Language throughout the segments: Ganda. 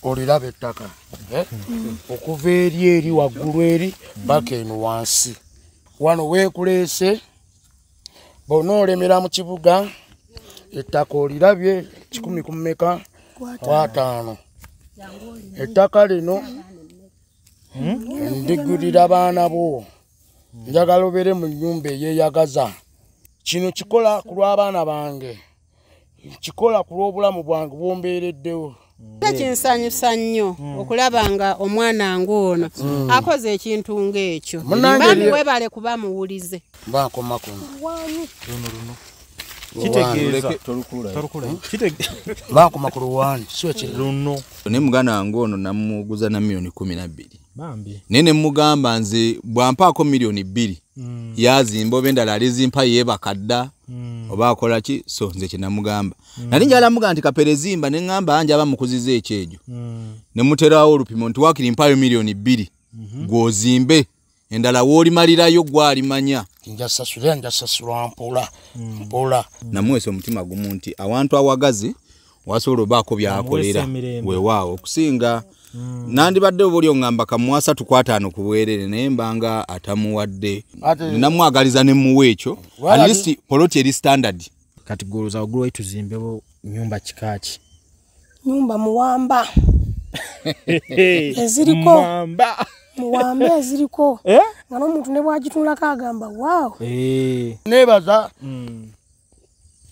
olirabe ettaka okuva eri waggulu eri baka eno wansi wano weekuleese bonna olemera mu kibuga ettaka olirabye 10 ku mmeka 5 ettaka lino ndigulira abaana bo njagala obeere mu nnyumba eyeeyagaza kino kikola ku lw'abaana bange kikola ku lw'obulamu bwange bwombeereddewo kinsanyusa nnyo okulaba nga omwana ng'ono akoze ekintu ng'ekyo bambi webale kuba muwulize bankoma kuno bankoma ku luwani siwe kiri luno ne muganda wange ono namuguza na milioni 12 nene mugamba nze bwampaako milioni 2 yazimba oba endala alizimpa yebakadda oba akola ki so nze kinamugamba nali njala mugamba nti kaperezimba ne ngamba anje aba mukuziza ekyejo ne muterawo olupimo nti wakiri mpayo milioni 2 gwozimbe endala wolimalirayo gwalimanya njasasula mpola namwesa omutima gumu nti awantu awagazi wasobola obaako byakolera weewaawo okusinga nandibadde obuli ongamba kamuwasa 5 ku bwerere naye mbanga atamuwadde namwagaliza ne muwe ekyo at least poloti eri standard kati goloza ogulwa ituzimbewo nyumba kikaki nyumba muwamba eziriko muwamba eziriko nga n'omuntu ne bwagitunulako agamba waawo nebaza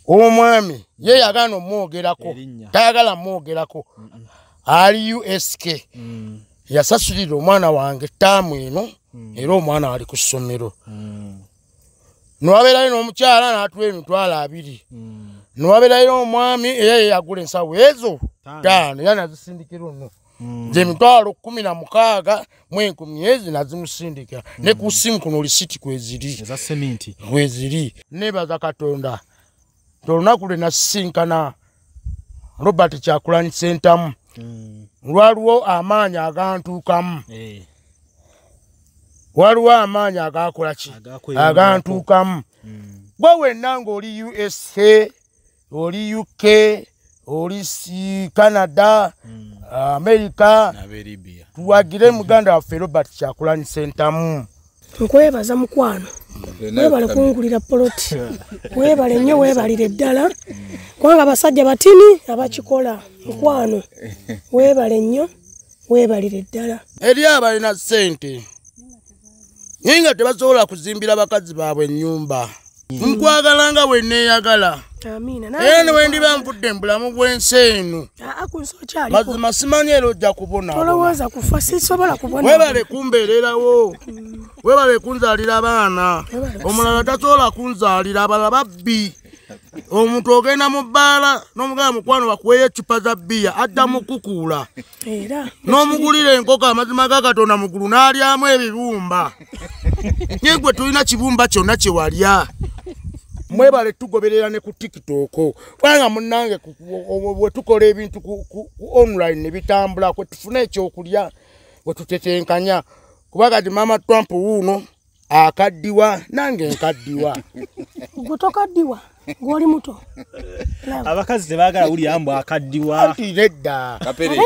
omwami ye yagana omwogerako tayagala mwogerako ali USK yasasulira omwana wange ttaamu eno era omwana ali ku ssomero niwabeerayo n'omukyala n'atuwa emitwalo 2 niwabeerayo omwami era yagula ensawo ezo 5 era nazisindikira ono nze emitwalo 16 mu 10 nazimusindikira ne ku ssimu kuno lisiti kweziri nebaza Katonda tolunaku lwe nasisinkana Robert Kyagulanyi Ssentamu waliwo amaanyi agantuukamu waliwo amaanyi agakola ki agantuukamu gwe wenna ng'oli USA oli UK oli Canada America tuwagire muganda waffe Robert Kyagulanyi Ssentamu nkwebaza mukwano webale kungulira poloti webale nnyo webalire ddala kubanga abasajja batini abakikola mukwano webale nnyo webalire ddala eri abalina ssente nga tebasobola kuzimbira bakazi baabwe ennyumba nkwagalanga bwenneeyagala era ne wendiba nvudde mu bulamu bw'ensi eno mazima simanyi era ojja kubona webale kumbeererawo webale kunzaalira abaana omulala tasobola kunzaalira abalala babbi omuntu ogenda mu bbaala n'omugala mukwano bakuweyo ecupa za bbiya adda mukukuula n'omugulira enkoko amazima ga Katonda mugulu n'alyamu ebibumba nye gwe tulina kibumba kyonna kye walya mwebale tugoberera ne ku TikTok kubanga munnange bwe tukola ebintu ku online ne bitambula kwe tufuna ekyokulya bwe tutetenkanya kuba kati mama Trump wuuno akaddiwa nange nkaddiwa gutokaddiwa gwoli muto abakazi tebaagala uli ambo akaddiwa nedda kapere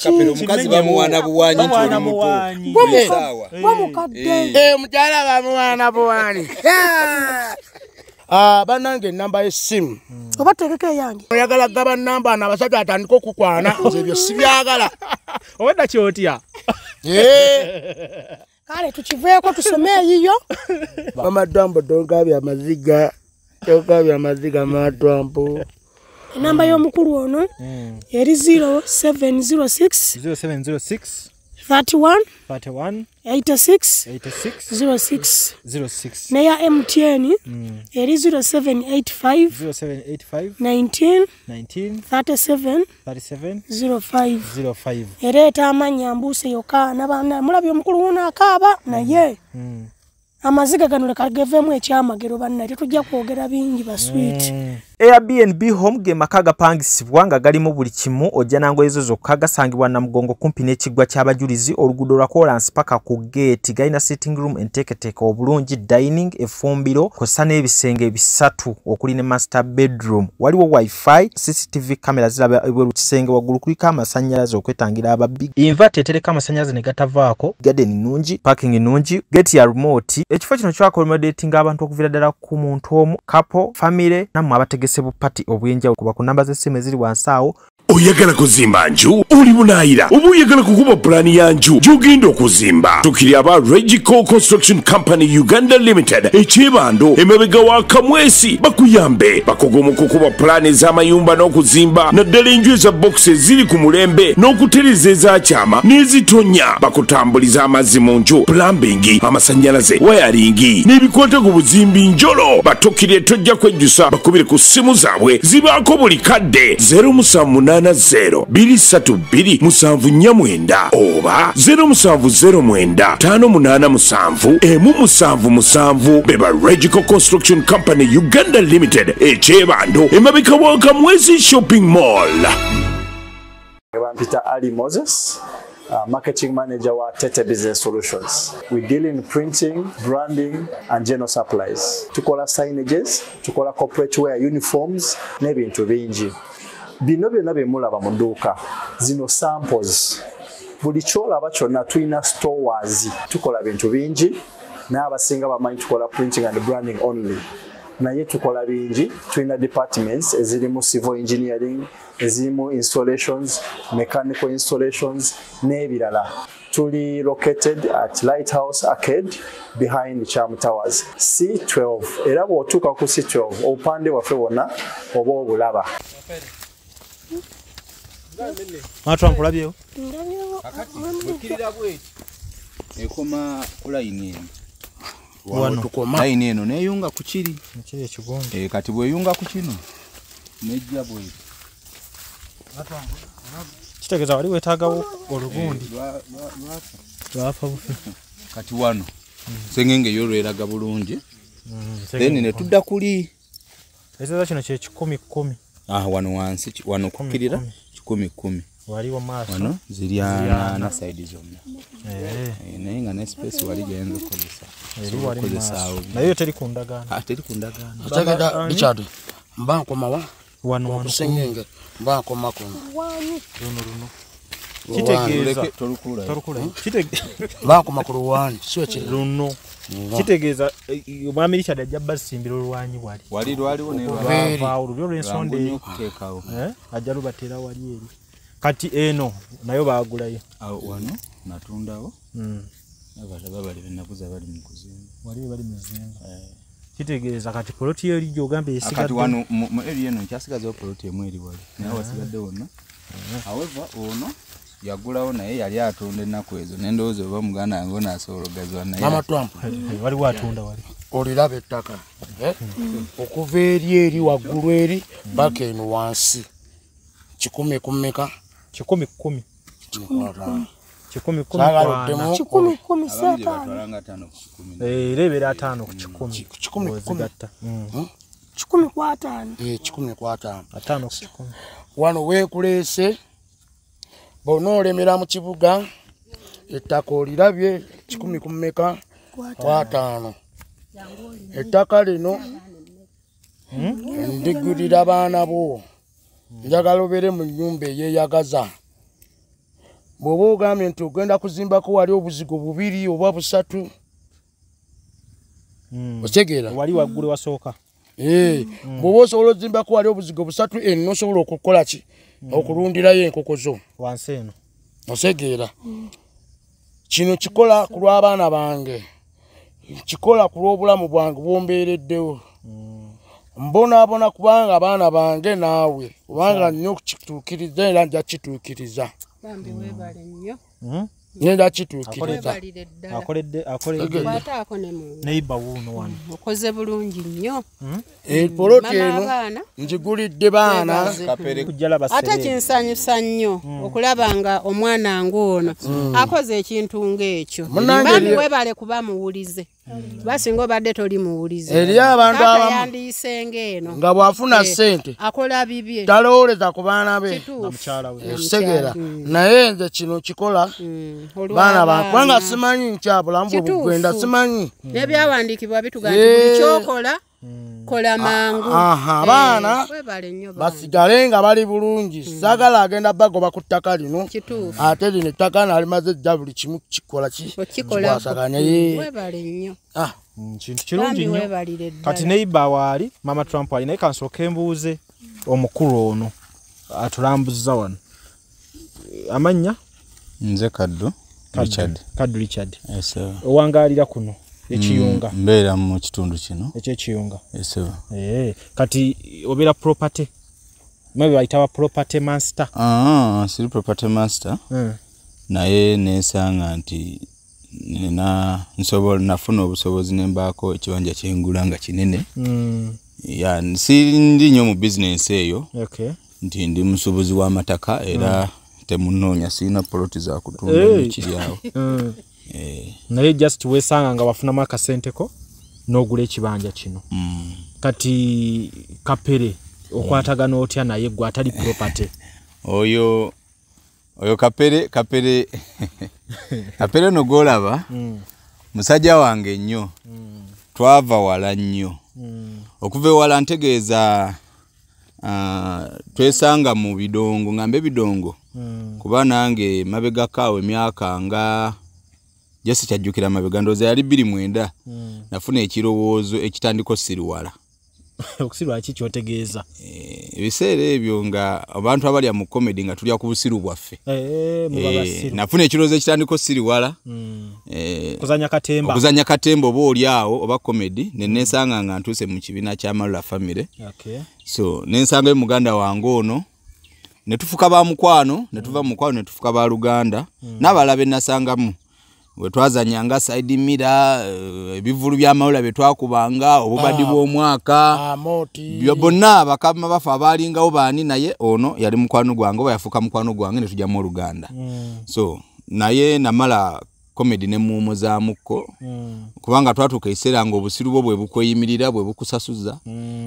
omukazi bamuwaana buwanyi ntuli muto sawa mukadde mukyala bamuwaana buwanyi banange namba y'essimu oba tegeke yange oyagala gaba namba na abasajja atandika okukwana nze ebyo sibyagala obadda kyotya kale tukiveeko tusome eyiyo mama Trump tongabya amaziga mama Trump enamba y'omukulu ono eri 0706 31 86 06 neya MTN eri 0785 19 37 05 ereta amanya mbuse yokana bana mulabye omukulu wona akaba naye amaziga gano lekagevemu ekyamagero banna tetujja kwogera bingi basweet Airbnb home ge maka gapangisibwa nga galimu buli kimu ojja nango ezo zokka gasangibwa na mugongo kumpi n'ekigwa ky'abajulizi oluguudo lwa Collins paka ku gate galina sitting room enteeketeeke obulungi dining efumbiro kw'ossa n'ebisenge bisatu okuli ne master bedroom waliwo wifi CCTV kamera ziraba ebweru kisenge waggulu kuliko amasannyalaze okwetangira ababbi inverter etereka amasannyalaze ne gatavaako garden nnungi parking nnungi gate ya remote ekifo kino kyakolmodating abantu okuviira ddala ku muntu omu couple family nammwe abategese bu party obwenjawulo kuba ku namba z'essimu eziri wansi awo. Oyagala kuzimba nju oli bunaayira oba oyagala kukuba pulaani ya nju gy'ogenda okuzimba tukiri aba Regico Construction Company Uganda Limited ekyebando emabega wa Kamwesi bakuyambe bakogomo okukuba pulaani ez'amayumba n'okuzimba naddala enju eza boxes ziri ku mulembe n'okutereza ezakyama n'ezitonya bakutambuliza amazzi mu nju plumbing amasannyalaze wayaringi n'ebikwata ku buzimbi njolo batukire tojja kwejjusa bakubire ku ssimu zaabwe zibaako buli kadde 0 232 oba 0709 beba Regico Construction Company Uganda Limited ekyebando emabika wa Kamwezi Shopping Mall. Peter Ali Moses, marketing manager wa Tete Business Solutions. We deal in printing, branding and general supplies. Tukola signages, tukola corporate wear uniforms n'ebintu bingi. Bino byonna bye mulaba mu dduuka zino samples buli kyolaba kyonna tulina stores tukola bintu bingi n'abasinga bamanyi tukola printing and branding only naye tukola bingi tulina departments ezirimu civil engineering ezirimu installations mechanical installations n'ebirala tuli located at Lighthouse Arcade behind Charm Towers C12 era bw'otuuka ku C12 obupande waffe wonna oba obulaba. Matwa nkulabyewo okirira bwe ekoma line eno wano tukoma line eno neyunga ku kiri ekigonde kati bweyunga ku kino nejja bwe kitegeeza wali wetaagawo olugundi lwafa bufe kati wano sengenge yolweraga bulungi then ne tudda kuli ezeza kino kye 10 wano wansi wano kukirira 10 waliwo maaso wano ziriana na side zonna naye nga ne space wali genzo kozesa wali maaso naye teri kundagana ategeda Richard mbanko mawa wano sengenge mbanko mako runo kitegeeza torukula mbanko makuru wani sio kiri runo kitegeeza omwami Richard ajja basimbira olwanyi wali lwaliwo ne olulyo lw'ensonde ajja lubatera wali eri kati eno nayo baagulayo wano natundawo abalaba bali benakuza bali mu kuzimba wali bali mu kuzimba kitegeeza kati poloti eri gyogamba esigadde kati wano mu eri eno kyasigazewo poloti emu eri wali naye wasigadde wonna however ono yagulawo naye yali atunda ennaku ezo n'endowooza oba muganda wange onaasobologazwa naye Mama Trump waliwo atunda wali oliraba ettaka okuva eri waggulu eri baka eno wansi 10 kummeka 10 ebeera 5 ku 10 wano weekuleese bw'onoolemera mu kibuga ettaka olirabye 10 kummeka kwa 5 ettaka lino ndigulira abaana bo njagala obeere mu nnyumba eyeeyagaza bw'oba ogambye nti ogenda kuzimbako wali obuzigo 2 oba 3 otegeera wali waggulu wasooka bw'oba osobola ozimbako wali obuzigo 3 eno osobola okukola ki okulundirayo enkoko zo wansi eno otegeera kino kikola ku lw'abaana bange kikola ku lw'obulamu bwange bwombeereddewo mbonaabona kubanga abaana bange naawe kubanga nnyo okukituukiriza era nja kituukiriza nenda kituukiriza kwataako ne mu neiba wuuno wano okoze bulungi nnyo poloti eno njigulidde baana ate kinsanyusa nnyo okulaba nga omwana ng'ono akoze ekintu ng'ekyo bambi webale kuba muwulize basinga obadde toli muwulize eri abantu abamu yandiyise eno nga bwafuna ssente akola bibye talowooleza ku baana be segera naye nze kino kikola baana bakubanga simanyi nkyabulamu bwe bugenda simanyi n'ebyawandiikibwa bituga nti buli kyokola kola mangu abaana basigale nga bali bulungi sagala agenda bagoba ku ttaka lino ate lino ettaka nalimaze ejja buli kimu kikola kikwasaganye kintu kirungi nnyo kati neiba waali mama Trump ali naye kansooka embuuze omukulu ono atulambuza wano amannya nze Kaddu Richard owangalira kuno ekiyunga mbeera mu kitundu kino ekyekiyunga kati obeera property maybe bayita property master siri property master naye nesanga nti nafuna obusobozi nembaako ekiwanja kyengula nga kinene sindi nnyo mu bizinensi eyo nti ndi musuubuzi w'amataka era temunoonya sirina poloti za kutunda ekiri awo naye just wesanga nga bafunamu akasenteko n'ogula ekibanja kino kati Kapere okwatagana otya naye gwe atali property oyo Kapere no golaba musajja wange nnyo twava wala nnyo okuva ewala ntegeeza twesanga mu bidongo ngambe bidongo kuba nange mabega kaawe emyaka nga jasi kyajjukira mabega ndoza yali 29 nafuna ekirowoozo ekitandiko siriwala okusirwa kiki otegeeza ebiseera ebyo nga abantu abalya mu comedy nga tulya ku busiru bwaffe nafuna ekirowoozo ekitandiko siriwala okuzanya katemba oba oli awo oba comedy nesanga nga ntuuse mu kibiina kya Malula family so nensanga muganda wange ono netufuka ba mukwano netuva mukwano netufuka ba Luganda n'abalabe nasangamu we twazanyanga side mirror ebivulu bya Malula betwakubanga obubadi bw'omwaka byo bonna bakama bafa abalingawo baani naye ono yali mukwano gwange oba yafuka mukwano gwange netujja mu Luganda so naye namala comedy ne muumuzaamukko kubanga twatuuka ekiseera nga obusiru bwo bwe bukweyimirira bwe bukusasuza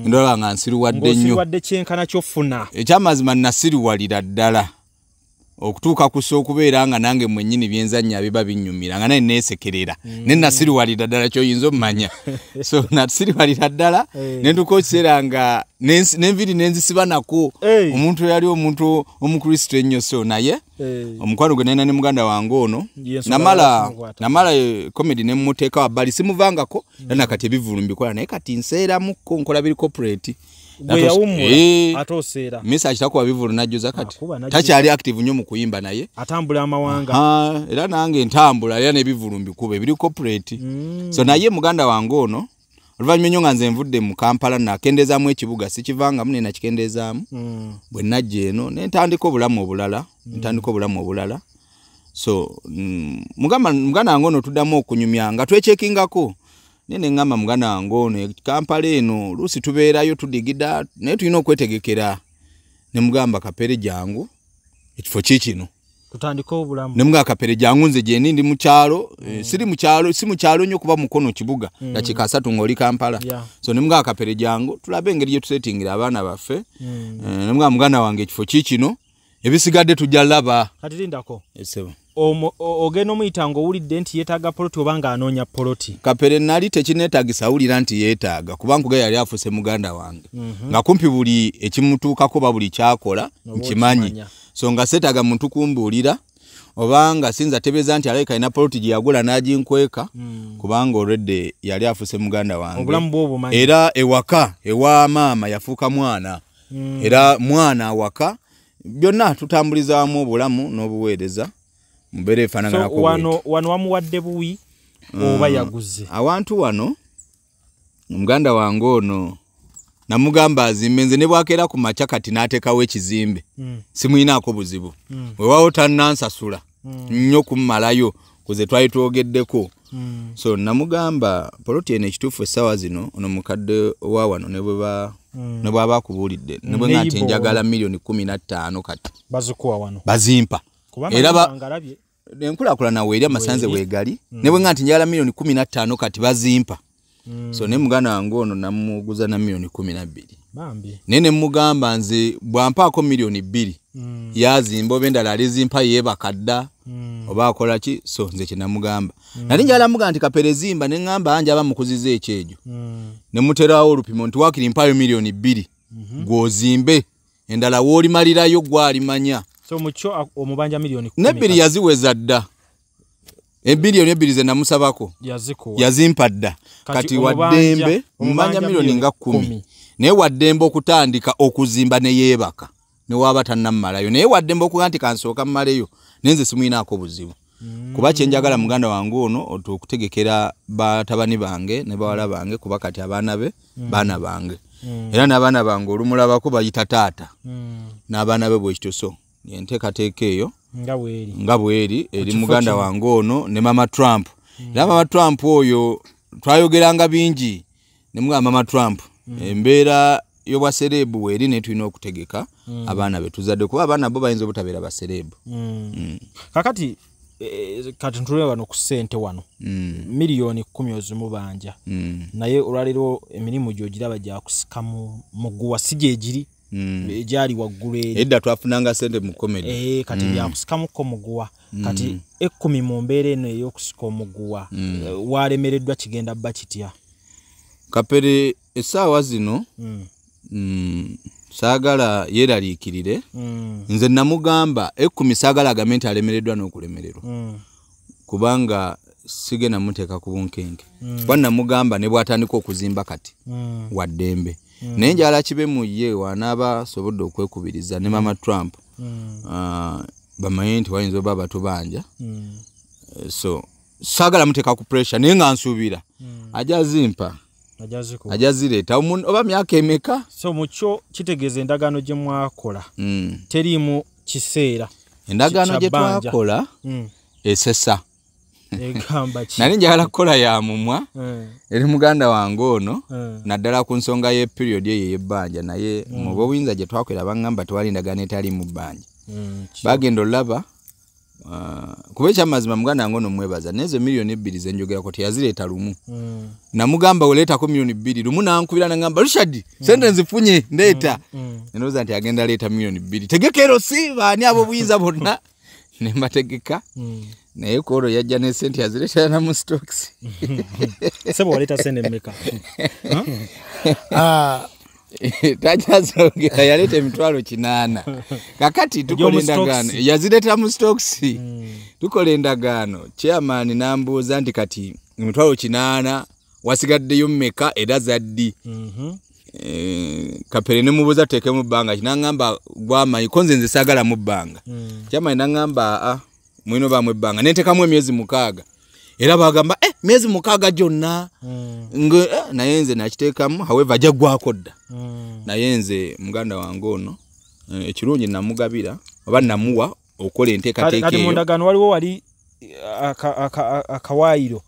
ndola nga nsiruwadde nnyo wadde kyenkana kyofuna ekyamazima nasiruwalira ddala okutuuka kuso okubeera nga nange mwennyini byenzanya biba binyumira nga naye neesekerera ne nasiruwalira ddala kyoyinza omumanya so nasiruwalira ddala nentuuka ekiseera nga nenviri nenzisiba nako omuntu yali omuntu omukristo ennyo so naye omukwano gwe nalina ne muganda wange ono namala comedy ne mmuteeka wabbali simuvangako era nakati ebivulu mbikola naye kati nseeramukko nkola biri corporate atoseera misa akitakuba bivulu najjuza kati takyali active nnyo mu kuyimba naye atambula amawanga era nange ntambula era n'ebivulu mbikuba ebiri corporate so naye muganda wange ono oluvannyuma ennyo nga nze nvudde mu Kampala nakendezaamu ekibuga sikivangamu ne nakikendezaamu bwe najja eno nentandika obulamu obulala so muganda wange ono tuddamu okunyumya nga twekyekingako nene ngamba muganda wange ono Kampala eno luusi tubeerayo tudigida naye tulina okwetegekera ne mugamba Kapere jangu ekifo kikino tutandika obulamu ne mugamba Kapere jangu nze gye ndi mu kyalo si mu kyalo nnyo kuba mukono kibuga dakika 3 ng'oli Kampala so ne mugamba Kapere jangu tulabe engeri gye tusetingira abaana baffe ne mugamba muganda wange ekifo kikino ebisigadde tujja laba kati lindako ogenda omuyita ng'owulidde nti yeetaaga poloti oba ng'anoonya poloti Kapere nali tekineetaagisa awulira nti yeetaaga kuba nkuga yali afuse muganda wange nga kumpi buli ekimutuukako ba buli kyakola nkimanyi so nga seetaaga muntu kumbuulira oba nga sinza tebeeza nti alayika alina poloti gye yagula n'aginkweka kubanga already yali afuse muganda wange era ewaka ewa maama yafuuka mwana era mwana awaka byonna tutambulizaamu obulamu n'obuweereza mbeera efaanaganako wano wamuwadde buwi oba yaguze awantu wano omuganda wange ono namugamba azimbe nze ne bwakeera ku makya kati n'ateekawo ekizimbe simuyinaako buzibu weewaawo tannansasula nnyo kummalayo kuze twali twogeddeko so namugamba poloti eno ekituufu essaawa zino ono mukadde wa wano ne bw'aba akubuulidde ne bwe nga nti njagala $15 million kati bazikuwa wano bazimpa era enkulaakulana weeri amasanze weegali ne bwe nga nti njagala milioni 15 kati bazimpa so ne muganda wange ono namuguza na milioni 12 nene mugamba nze bwampaako milioni 2 yazimba oba endala alizimpa yeebakadda oba akola ki so nze kye namugamba nali njagala mugamba nti kaperezimba ne ŋŋamba anje aba mukuziza ekyejo ne muterawo olupimo nti waakiri mpayo milioni 2 gw'ozimbe endala woolimalirayo gwalimanya so mucho omubanja milioni 10 nebiri yaziweza dda ebilioni 2 ze namusabako yazimpa dda kati waddembe omubanja milioni nga 10 naye waddembe okutandika okuzimba ne yeebaka ne waba tannamalayo naye waddembe okuga nti kansooka mmaleyo nenze simuyinaako buzibu kuba kyenjagala muganda wange ono okutegekera batabani bange ne bawala bange kuba kati abaana be baana bange era n'abaana bange olumulabako bayita taata n'abaana be bwekityo so enteekateeka eyo nga bweri eri muganda wange ono ne mama Trump era mama Trump oyo twayogeranga bingi ne mugamba mama Trump embeera y'obwasereebu weeri ne tulina okutegeka abaana be tuzadde kuba abaana bo bayinza obutabeera basereebu kakati kati ntule wano ku ssente wano milioni 10 ozimubanja naye olwaleero emirimu gy'ogiraba gyakusika muguwa si gyegiri egyali waggulu eri edda twafunanga ssente mu komedi kati byakusikamuko muguwa kati 10 mu mbeera eno ey'okusika omuguwa walemereddwa kigenda bba kitya kapere essaawa zino saagala yeeraliikirire nze namugamba 10 saagala agambe nti alemereddwa n'okulemererwa kubanga sigenda muteeka ku bunkenke kuba namugamba ne bw'atandika okuzimba kati waddembe naye njala kibe mu ye wanaaba asobodde okwekubiriza ne mama Trump bamanye nti wayinza oba batubanja so saagala muteeka ku pressure naye nga nsuubira ajazimpa ajazireeta oba myaka emeka so mukyo kitegeeza endagaano gye mwakola teriimu kiseera endagaano gye twakola esesa egamba ki nali njagala kukola ya mumwa eri muganda wange ono naddala ku nsonga y'eperiodi eyo y'ebbanja naye mu buyinza gye twakolera baŋŋamba tewali endagaano etali mu bbanja bagenda olaba kuba ekyamazima muganda wange ono mwebaza nezo milioni 2 zenjogerako teyazireeta lumu namugamba oleetako milioni 2 lumu nankubira nagamba Richard sente nzifunye ndeeta nenooza nti agenda leeta milioni 2 tegekero si baani abo buyinza bonna nembategeka naye kolo yajja ne sente yazireeta na mu stocks sebo waleeta sente mmeka tajazogera yaleta emitwalo 8 kakati tukola endagaano yazireeta mu stocks tukola endagaano chairman nambuuza nti kati emitwalo 8 wasigaddeyo mmeka era zaddi kapere ne mubuuza teeke mu bbanga kinangamba gwamanyi ko nze saagala mu bbanga chairman nangamba mwino bamwe ebbanga neteekamu emyezi 6 era bagamba myezi 6 gyonna naye nze nakiteekamu however jagwako dda naye nze muganda wange ono ekirungi namugabira oba namuwa okola enteekateeka kati mu ndagaano waliwo wali akawaayiro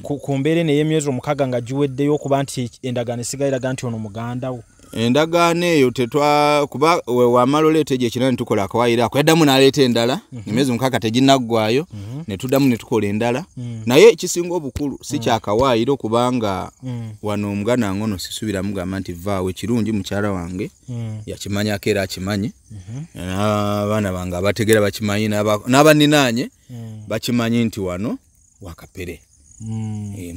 ku mbeera naye emyezi 6 nga giweddeyo okuba nti endagaano esigaliraga nti ono muganda wo endagaano eyo kuba wamala oleeta egyo ekirala ne tukola akawaayiro ako yaddamu n'aleeta endala emyezi 6 teginnaggwayo ne tuddamu ne tukola endala naye ekisinga obukulu si kyakawaayiro kubanga wano omuganda wange ono sisuubira mugamba nti vaawo ekirungi mukyala wange yakimanyako era akimanyi n'abaana bange abategeera bakimanyi n'abaninaanye bakimanyi nti wano wakapere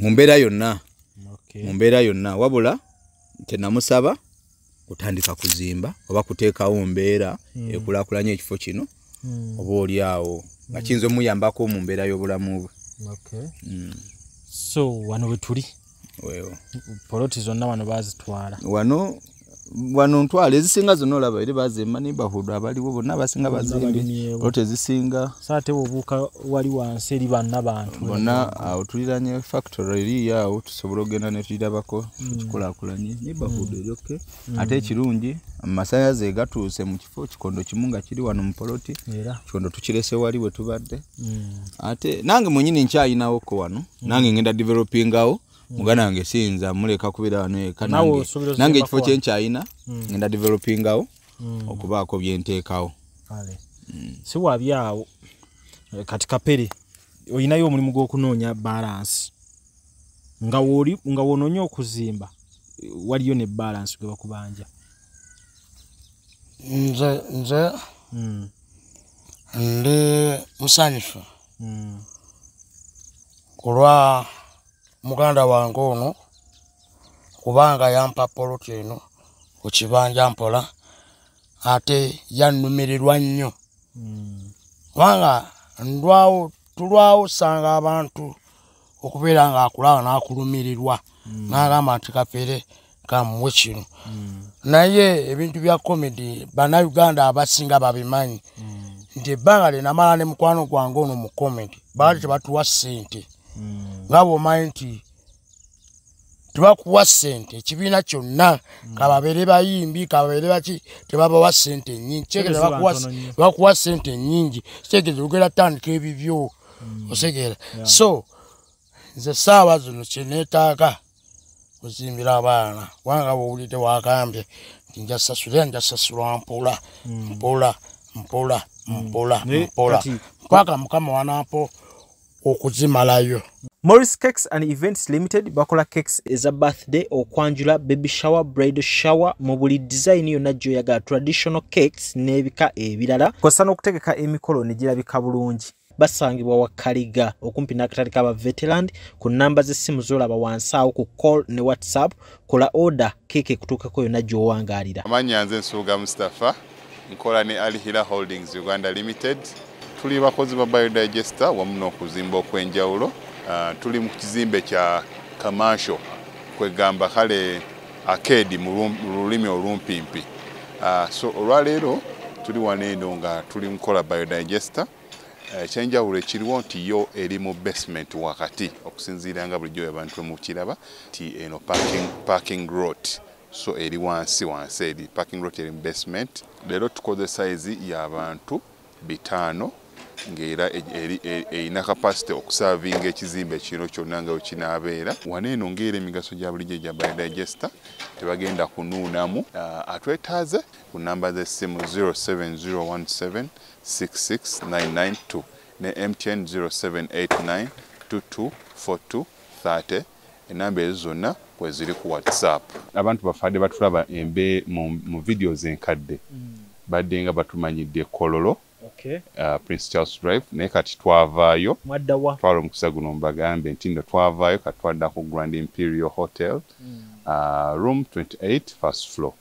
mu mbeera yonna wabula tenamusaba kutandika kuzimba oba kuteekawo mbeera ekulaakulanya ekifo kino oba oli awo nga kiyinza omuyambako mu mbeera y'obulamu bwe so wano we tuli poloti zonna wano bazitwala wano ntwala ezisinga zonna olaba eri bazimba neighborhood abaliwo bonna basinga bazimbi poloti ezisinga saate obuuka wali wansi eri banna bantu bonna awo tuliranye factory eri awo tusobola okugenda ne tulirabako ekikulaakulanye neighborhood eryoke ate ekirungi amasanyalaze gatuuse mu kifo kikondo kimu nga kiri wano mu poloti kikondo tukirese wali we tubadde ate nange mwenyini nkyayinawo ko wano nange ngenda developingawo muganda wange siyinza muleka kubeera wano eka nange ekifo kyenkyayina ngenda developingawo okubaako byenteekawo si wabyawo kati kapere oyinayo omulimu gw'okunoonya balance nga wonoonya okuzimba waliyo ne balance gwe bakubanja. Nze ndi musanyufu kulwa muganda wange ono kubanga yampa poloti eno ku kibanja mpola ate yannumirirwa nnyo kubanga tulwawo sanga abantu okubeera nga akulaba n'akulumirirwa n'agamba nti kapere kamuwe kino naye ebintu bya comedy bannayuganda abasinga babimanyi nti ebbanga linamala ne mukwano gwange ono mu comedy baali tebatuwa ssente nga bw'omanyi nti tebakuwa ssente ekibiina kyonna kababeere bayimbi kababeere baki tebabawa ssente nnyingi kitegeeza bakuwa ssente nnyingi kitegeeza ogenda tandika ebibyo osegeera so nze saawa zino kyeneetaaga kuzimbira abaana kubanga bwowulidde wakambye nti njasasulwa mpola paka mukama wanampo okuzimalayo. Morris Cakes and Events Limited bakola cakes eza birthday okwanjula baby shower bridal shower mu buli design yonna gy'oyagala traditional cakes n'ebika ebirala kosa n'okutegeka emikolo ne girabika bulungi. Basangibwa wa Kaliga okumpi n'akatale k'aba veteran ku namba z'essimu z'olaba wansi awo ku call ne WhatsApp kola order keke kutuukako yonna gy'owangaalira. Amannya nze Nsuuga Mustafa nkola ne Alihira Holdings Uganda Limited. Tuli bakozi ba biodigester wamu n'okuzimba okw'enjawulo. Tuli mu kizimbe kya commercial kwegamba kale arcade mu lulimi olumpimpi. So olwaleero tuli waneeno nga tuli mukola biodigester. Ekyenjawulo ekiriwo nti yo eri mu basement wakati okusinziira nga bulijjo abantu mu kiraba ti eno parking lot so eri wansi eri parking lot eri mu basement. Leero tukoze size y'abantu 5 ng'era erina capacity okusavinga ekizimbe kino kyonna nga wekinaabeera. Waneeno ng'era emigaso gya bulijjo egya biodigester tebagenda kunuunamu. Atwetaaze ku namba z'essimu 07017669992 ne MTN 0789224230 enamba ezo zonna bwe ziri ku WhatsApp. Abantu bafadde batulaba embe mu videos enkadde badde nga batumanyidde Kololo Prince Charles Drive naye kati twavaayo twala omukisa guno mubagambe nti ndo twavaayo kati twadda ku Grand Imperial Hotel room 28 first floor.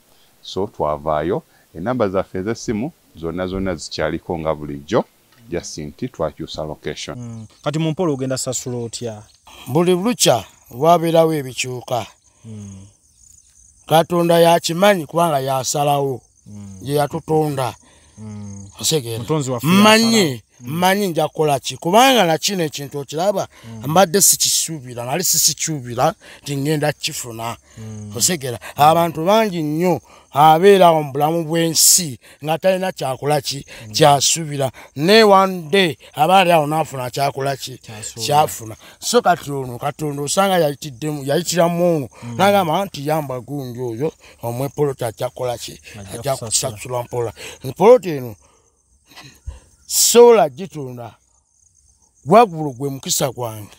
So twavaayo enamba zaffe ez'essimu zonna zikyaliko nga bulijjo just nti twakyusa location. Kati mu Mpolo ogenda sasula otya? Buli lukya wabeerawo ebikyuka. Katonda yakimanyi kubanga yasalawo ye yatutonda. Osegeera mmanyi nja kukola ki kubanga na kino ekintu okiraba mbadde sikisuubira nali sisikyubira nti ngenda kifuna. Osegeera abantu bangi nnyo abeera mu bulamu bw'ensi nga talina kyakola ki kyasuubira ne one day abaali awo n'afuna kyakola ki kyafuna. So kati ono Katonda osanga yayitiramu ono n'agamba nti yamba gundi oyo omwepoloti ajja kukola ki ajja kusasula mpola. Poloti eno sola gitunda wagulu gwe mukisa gwange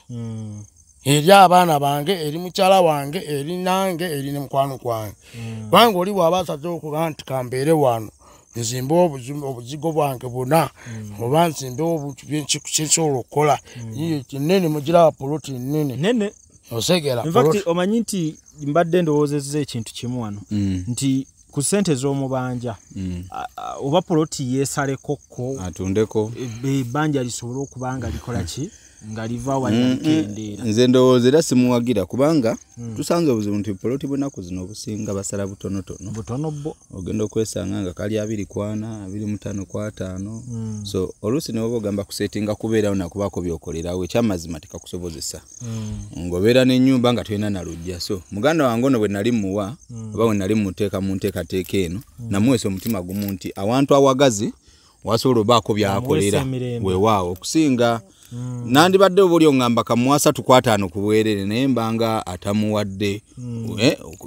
eri abaana bange eri mukyala wange eri nange eri ne mukwano gwange kubanga oli bw'aba asaze okugaa nti kambeere wano nzimbe obuzigo bwange bwonna oba nzimbe kyensobola okukola yiyo kinene mugiraba poloti nene osegeera. Omanyi nti mbadde ndowoozezza ekintu kimu wano nti ku ssente z'omubanja oba poloti yeesalekokko atundeko ebbanja lisobole okuba nga likola ki nga liva walikendeera. Nze ndowooza era simuwagira kubanga tusanze obuzibu nti poloti bwenaku zino obusinga basala butono bbo ogenda okwesanga nga kali 2 25 5. So oluusi ne bwoba ogamba kusetinga kubeerawo nakubaako byokolerawo ekyamazima tekakusobozesa ng'obeera n'ennyumba nga tolina na lujja. So muganda wange ono bwe nali muwa oba bwe nali muteeka mu nteekateeka eno namuweesa omutima gumu nti awantu awagazi wasobola obaako byakolera weewaawo okusinga nandibadde obuli ongamba kamuwasa tukwatano ku bwerere naye mbanga atamuwadde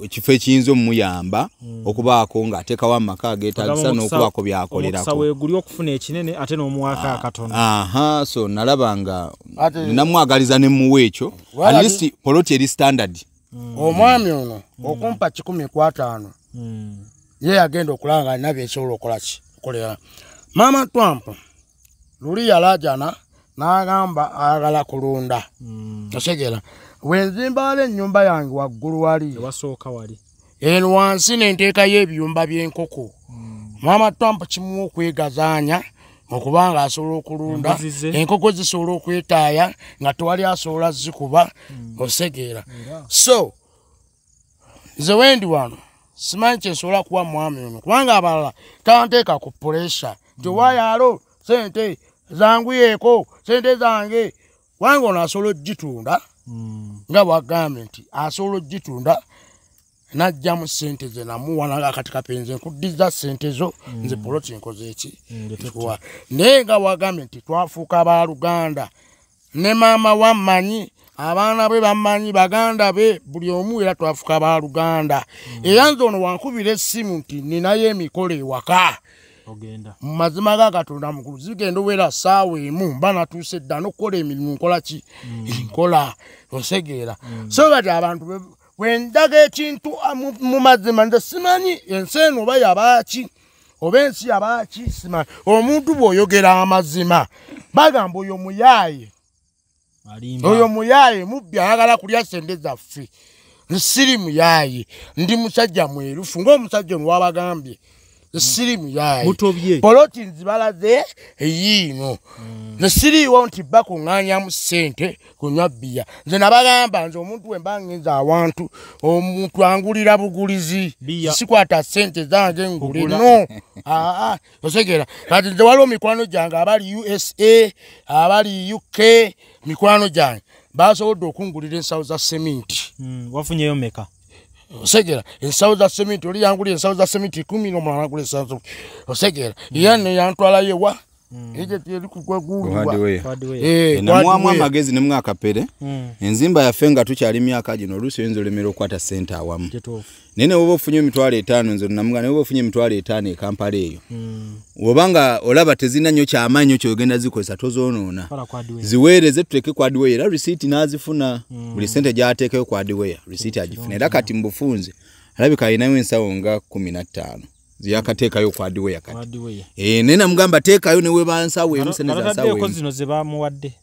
ekifo ekiyinza omuyamba okubaako ng'ateekawo amaka ageetagisa n'okubaako byakolerako omusawe guli okufuna ekinene ate n'omuwaka akatono so nalaba nga namwagaliza ne muwe ekyo at least poloti eri standard omwami ono okumpa 150 ye yagenda okulanga alina byekisobola okukolera Mama Trump luli yalajana n'agamba ayagala kulunda osegera wenzimbaala ennyumba yange waggulu wali ewasooka wali eno wansi nenteekayo ebiyumba by'enkoko Mama Trump kimuwa okwegazaanya okubanga asobola okulunda enkoko zisobola okwetaaya nga tewali asobola zikuba osegera so nze wendi wano simanyi kyensobola kuwa mwami ono kubanga abalala tanteeka ku puresha nti wayalo sente zanguyeeko sente zange wange ono asobola ogitunda nga bwagambye nti asobola ogitunda najjamu sente ze namuwa akati kapenze nkuddiza sente zo nze poloti nkoze eki naye nga bwagambye nti twafuuka baluganda ne maama wammanyi abaana be bamanyi baganda be buli omu era twafuuka baluganda era nze ono wankubira essimu nti ninayo emikolo ewaka ogenda mazima ga Katonda mukulu zigenda owera saawa emu mba natuuse dda n'okukola emirimu nkola ki nkola osegeera so kati abantu wendaga ekintu mu mazima nze simanyi ensi eno oba yabaaki oba ensi yabaaki simanyi omuntu bw'oyogera amazima bagamba oyo muyaaye oyo muyaaye mubbi ayagala kulya sente zaffe nsiri muyaaye ndi musajja mwerufu ng'omusajja ono wabagambye siri muyaaye poloti nzibalaze eyiino nesiriiwo nti bakuŋŋaanyamu ssente kunywa bbiya nze nabagamba nze omuntu wemba ngenza awantu omuntu angulira bugulizi sikwata ssente zange ngule no osegera kati nze waliwo mikwano gyange abali USA abali UK mikwano gyange basobodde okungulira ensawo za seminti wafunyeyo meka osegera ensawo za seminti oli yangulira ensawo za seminti 10 n'omulala angulira ensawo osegera era ne yantwala yewa namwamu amagezi ne mwakapere enzimba yaffe nga tukyali myaka gino oluusi oyinza olemera okukwata ssente awamu naye ne woba ofunye emitwalo 5 nze namuga ne woba ofunye emitwalo 5 e Kampala eyo wobanga olaba tezina nnyo kyamaanyi kyogenda zikozesa tozoonoona ziweereze tuteke ku hardware era receipt n'azifuna buli ssente gy'ateekayo ku hardware receipt agifuna era kati mu bufunze alabika alinayo ensawo nga 15 ziyakateekayo ku hardware kati nena mugamba teekayo ne webansawo erusene za sawo zino ze bamuwadde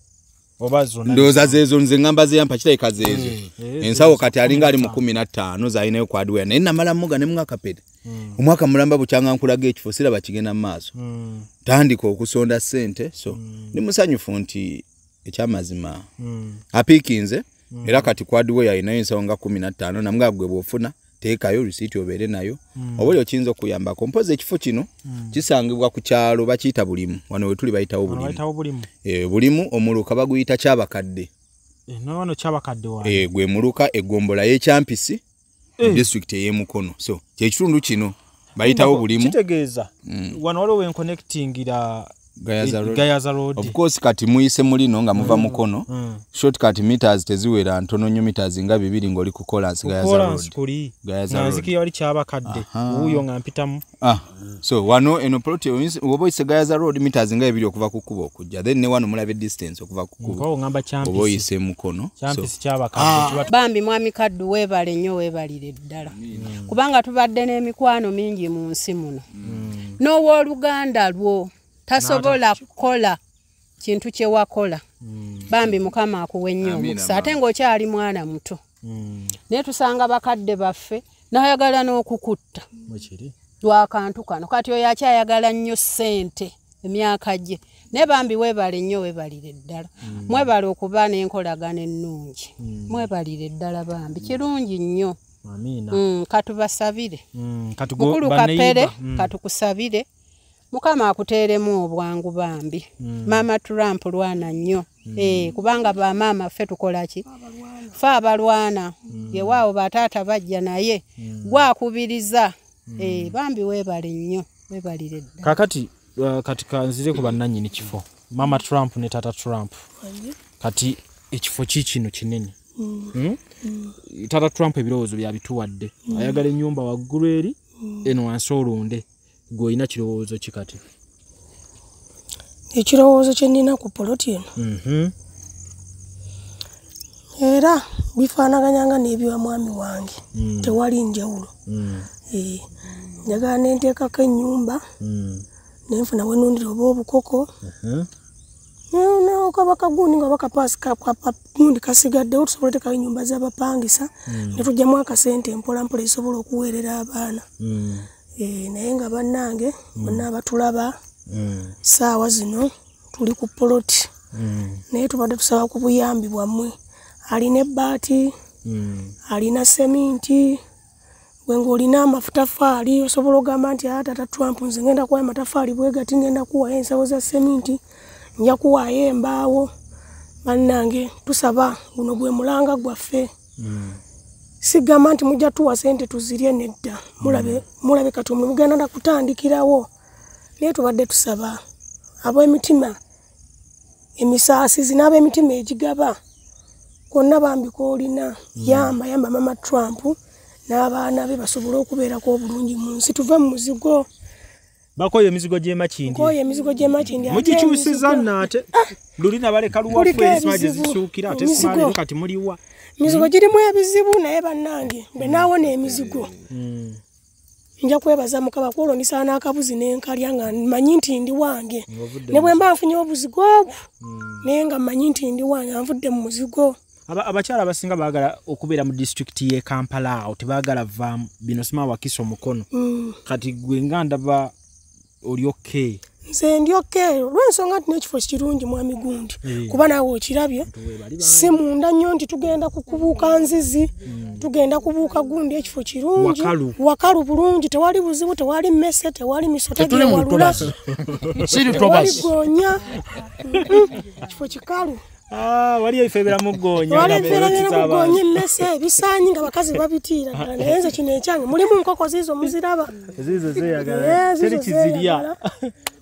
oba zonna ndoza zezo nze ngamba zeyampa kitaika zezo ensawo kati alinga ali mu 15 zalinayo ku hardware naye namala muga ne mwaka pede omwaka mulamba bukyanga nkulaga ekifo sira bakigenda mu maaso tandika okusonda ssente so ndi musanyufu nti ekyamazima apikinze era kati ku hardware alinayo ensawo nga 15 namuga gwe bwofuna teekayo receipt obeere nayo obuli okiyinza okuyambako mpozi ekifo kino kisangibwa ku kyalo bakiyita bulimu wano wetuli bayitawo bulimu bulimu omuluka baguyita kyabakadde wano kyabakadde wa gwe muluka eggombola y'ekyampisi district ey'emukono so kyekitundu kino bayitawo bulimu kitegeeza wano waliwo wenconnectingira Gayaza Road. Of course kati muyise mulino nga muva mukono shortcut meters teziwera ntono nnyo meters nga 2 ngoli ku Collins Gayaza Road. Gayaza Road. Naziki wali kyabakadde uyo nga mpitamu. So wano eno plot oboyise Gayaza Road meters nga 2 okuva ku kubo okujja then ne wano mulabe distance okuva ku kubo. Ko ngamba champions. Oboyise mukono. Champions kyabakadde. Bambi mwami kaddu webale nnyo webalire ddala. Kubanga tubadde n'emikwano mingi mu nsi muno. N'owo Luganda lwo tasobola kukola kintu kye wakola bambi mukama akuwe nnyo omukisa ate ng'okyali mwana muto naye tusanga bakadde baffe n'ayagala n'okukutta lwakantu kano kati oyo akyayagala nnyo ssente emyaka gye naye bambi weebale nnyo weebalire ddala mwebale okuba n'enkolagana ennungi mwebalire ddala bambi kirungi nnyo katubasabire mukulu Kapere katukusabire mukama akuteeremu obwangu bambi mama Trump lwana nnyo kubanga ba mama ffe tukola ki fa abalwana ye waawo bataata bajja naye gwakubiriza bambi weebale nnyo weebalire ddala kakati katika nzire ku bannannyini kifo Mama Trump ne Tata Trump. Kati ekifo kino kinene. Tata Trump ebirowoozo byabituwadde. Ayagala ennyumba waggulu eri eno wansi olunde. Gwe olina kirowoozo ki kati? Ekirowoozo kye nnina ku poloti eno. Era bifaanaganyanga n'ebya mwami wange. Tewali njawulo. Njagala nenteekako ennyumba. Nenfuna we nundira oba obukoko. Kabaka gundi nga bakapaasi gundi kasigaddewo tusobola teekayo ennyumba z'abapangisa ne tujjamu akasente mpola mpola esobola okuweerera abaana. Naye nga bannange bonna abatulaba saawa zino tuli ku poloti. Naye tubadde tusaba ku buyambi bwammwe. Alina ebbaati, alina seminti, gwe ng'olina amafutafaali osobola ogamba nti Tata Trump nze ngenda kuwaayo amatafaali bwe gati, ngenda kuwaayo ensawo za seminti, nja kuwaayo embaawo. Bannange tusaba guno gwe mulanga gwaffe. Sigamba nti mujja tuwa sente tuzirye nedda. Mulabe kati mugenda na kutandikirawo. Naye tubadde tusaba ab'emitima emisaasizi n'ab'emitima egigaba konna bambi koolina yamba Mama Trump n'abaana be basobole okubeerako obulungi mu nsi. Tuve mu muzigo. Bakoye emizigo gy'emakindi. Koye emizigo gy'emakindi. Mugikyusiza nate. Lulina baleka luwafu ezimaje zisuukira ate simaliro kati muliwa. Mizigo girimu ebizibu naye bannange mbe naawona emizigo. Nja kwebaza Mukama kwolondisa n'akabuzi n'enkalya nga mmanyi nti ndi wange. Ne bwe mba nfunye obuzigo obwo naye nga mmanyi nti ndi wange anvudde mu muzigo. Abakyala abasinga baagala okubeera mu district ye Kampala awo tebaagala va bino sima wakiso mukono. Kati gwe nga ndaba oli okay. Nze ndi okay lw'ensonga nti n'ekifo kirungi mwami gundi. Kuba naawe okirabye si munda nnyo nti tugenda kukubuuka nzizi, tugenda kubuuka gundi ekifo kirungi. Wakalu bulungi, tewali buzibu, tewali mmese, tewali misota gyewalula. Tewali goonya. Ekifo kikalu. Wali efebera mugonya wali efebera mugonya mmese ebisaanyi nga bakazi babitiira naye nze kino ekyange mulimu nkoko zizo muziraba zizo zeyagala seri kizirya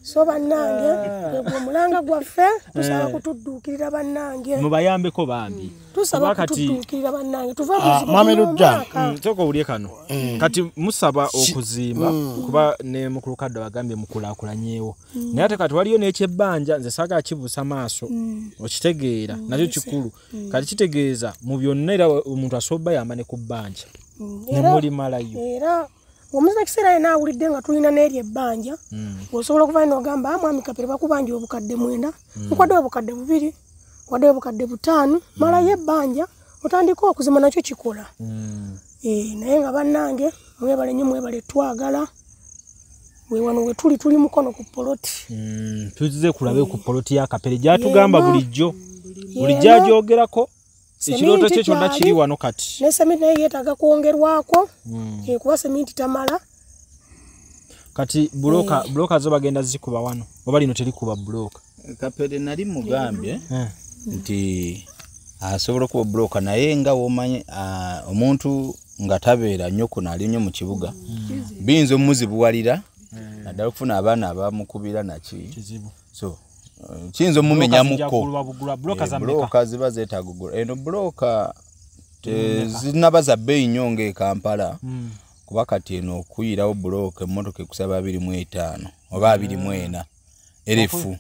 so bannange gwe mulanga gwaffe tusaba kutudduukirira bannange mubayambeko bambi tusaba kutudduukirira bannange tuva mamerudda toko ulye kano kati musaba okuzimba kuba ne mukulukadde bagambye mukulaakulanyeewo naye ate kati waliyo n'ekyebbanja nze saagala kibuusa maaso okitegeera nakyo kikulu kati kitegeeza mu byonna era omuntu asobba yamba ne ku bbanja ne mulimalayo era omuza kiseera yena awulidde nga tulina n'eri ebbanja osobola okuva n'ogamba mwami Kapere bakubanja obukadde 9 mukwadde obukadde 2 wadde obukadde 5 malayo ebbanja otandika okuzima nakyo kikola naye nga bannange mwebale nnyo mwebale twagala wano we tuli mukono ku poloti tuzize kulabe ku poloti ya Kapere gyatugamba bulijjo ajogerako ekirooto kye kyonna kiri wano kati ne seminti naye yeetaaga kwongerwako kuba seminti tamala kati buloka zo bagenda zikuba wano oba lino terikuba buloka Kapere nali mugambye nti asobola kuba buloka naye nga womanyi omuntu nga tabeera nnyo kuno ali nnyo mu kibuga biyinza omuzibuwalira naddala okufuna abaana abamukubira naki so kiyinza omumenyamuko buloka ziba zeetagugula eno buloka tezinaba za bbeeyi nnyo ng'e Kampala kuba kati eno okuyirawo buloka emmotoka ekusaba 25 oba 24 erefu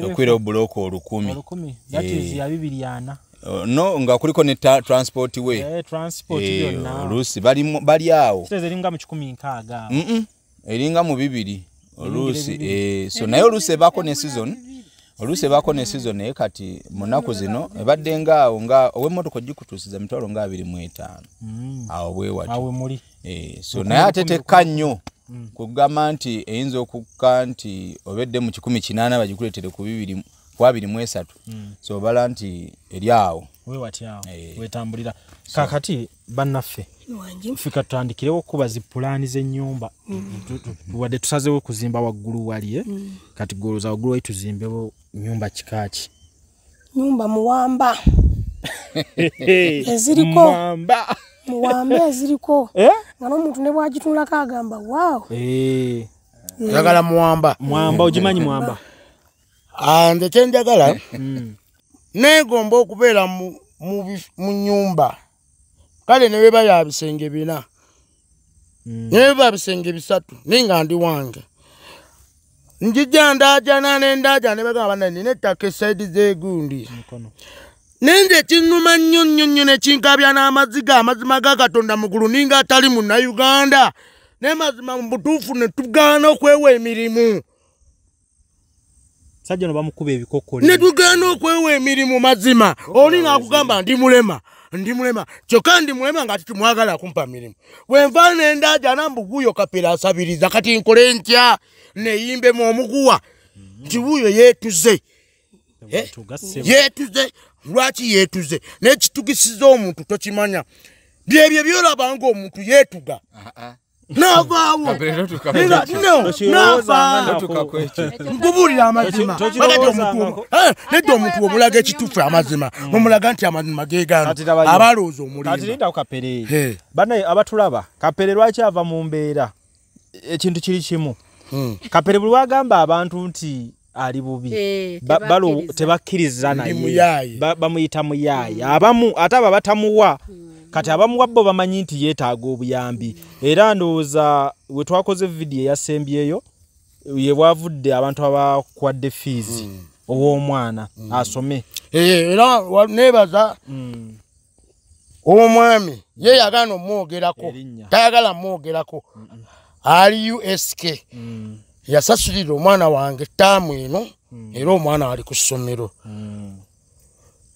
okuyirawo buloka 10,000 no nga kuliko ne transport we oluusi bali awo eringa mu 16 eringa mu 2 oluusi so naye oluusi ebaako ne season naye kati munaku zino ebadde ngaawo nga ow'emmotoka ogikutuusiza mitwalo nga 25 awo bwe wati so naye ate tekka nnyo kugamba nti eyinza okukka nti obedde mu 18 bagikuleetere ku 23 so bala nti eri awo wetambulira kakati bannaffe fika tutandikirewo okuba zipulaani z'ennyumba wadde tusazewo kuzimba waggulu wali kati goloza waggulu wali tuzimbewo nyumba kikaaki nyumba muwamba eziriko muwamba eziriko nga n'omuntu ne bwagitunulako agamba waawo yagala muwamba ogimanyi mwamba nze kyenjagala negomba okubeera mu nyumba kale ne beba ya bisenge bina ne beba bisenge 3 ninga ndi wange njija ndajana nendaja ne bagamba nani nettaka side zegundi nende kinuma nnyo ne kinkabya n'amaziga amazima ga Katonda mugulu ninga atali mu Uganda ne mazima mbutuufu ne tugaana okwewa emirimu sajjano bamukuba ebikokole ne tugaana okwewa emirimu mazima oli ng'akugamba ndi mulema kyokka ndi mulema nga titumwagala kumpa mirimu bwenva nendaja nambuguyo kapera asabiriza kati nkole ntya neyimbemu omuguwa nti wuyo yeetuze lwaki yeetuze n'ekitugisiza omuntu tokimanya byebyo byolaba ng'omuntu yeetuga n'avaawo nkubuulira amazima nedda omuntu omulaga ekituufu amazima mumulaga nti amazima geegano abalowooza omulinda kapere banaye abatulaba kapere lwaki ava mu mbeera ekintu kiri kimu kapere buli wagamba abantu nti ali bubi tebakkiriza naye bamuyita muyaaya abamu ate aba batamuwa kati abamuwa bo bamanyi nti yeetaaga obuyambi era ndowooza we twakoze vidiyo eyasembyeyo ye bwavudde abantu abakwadde fiizi ow'omwana asome era nebaza omwami ye yagana omwogerako tayagala mwogerako ali USK yasasulira omwana wange ttaamu eno era omwana ali ku ssomero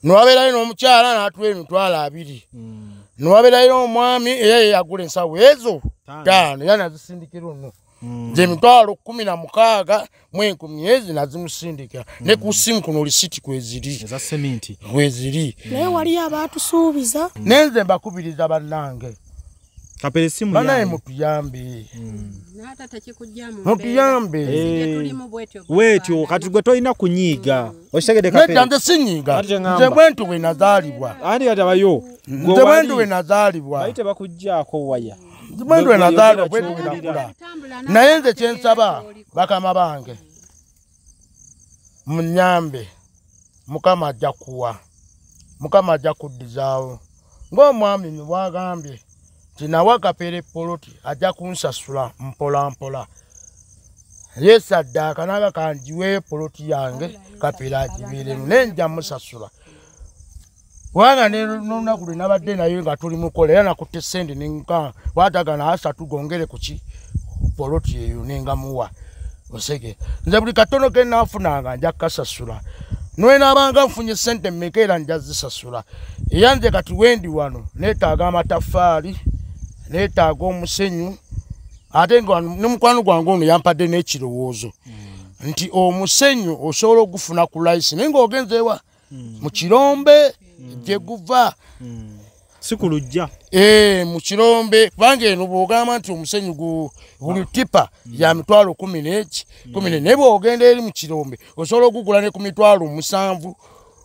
nwabeerayo n'omukyala n'atuwa emitwalo 2 nwabeerayo omwami era yagula ensawo ezo 5 era nazisindikira ono nze emitwalo 16 mu 10 nazimusindikira ne ku simu kuno lisiti kweziri naye waliyo abaatusuubiza nenze mbakubiriza bannange kapere simu banaye mutuyambe wetyo kati gwe tolina kunyiiga okitegedde kapere nze sinyiiga nze bwentu we nazaalibwa andi kati abayo nze bwentu we nazaalibwa bayite bakugjaako waya bwentu we nazaalibwa bwentu we nakula naye nze kyensaba bakama bange munyambe mukama ajja kuwa mukama ajja kuddizaawo ng'omwami ne bwagambye tinawa kapere poloti ajja kunsasula mpola yesaddaaka naga kanjiwe poloti yange kapere agibeeremu nenja musasula wanga n'olunaku lwe nabadde nayo nga tuli mukola era nakutte sente nenka watagana 3 gongere kuki poloti eyo nengamuwa osege nze buli katono ke naafunanga nja kasasula nwe nabanga nfunye sente mmeka era nja zisasula era nze kati wendi wano neetaaga amataffaali neetaaga omusenyu ate nga n'omukwano gwange ono yampadde n'ekirowoozo nti omusenyu osobola ogufuna ku layisi naye ng'ogenzeewa mu kirombe gye guva si ku lujja mu kirombe kubanga eno bw'ogamba nti omusenyu buli tipa ya mitwalo 10 naye bw'ogenda eri mu kirombe osobola okugula ne ku mitwalo 7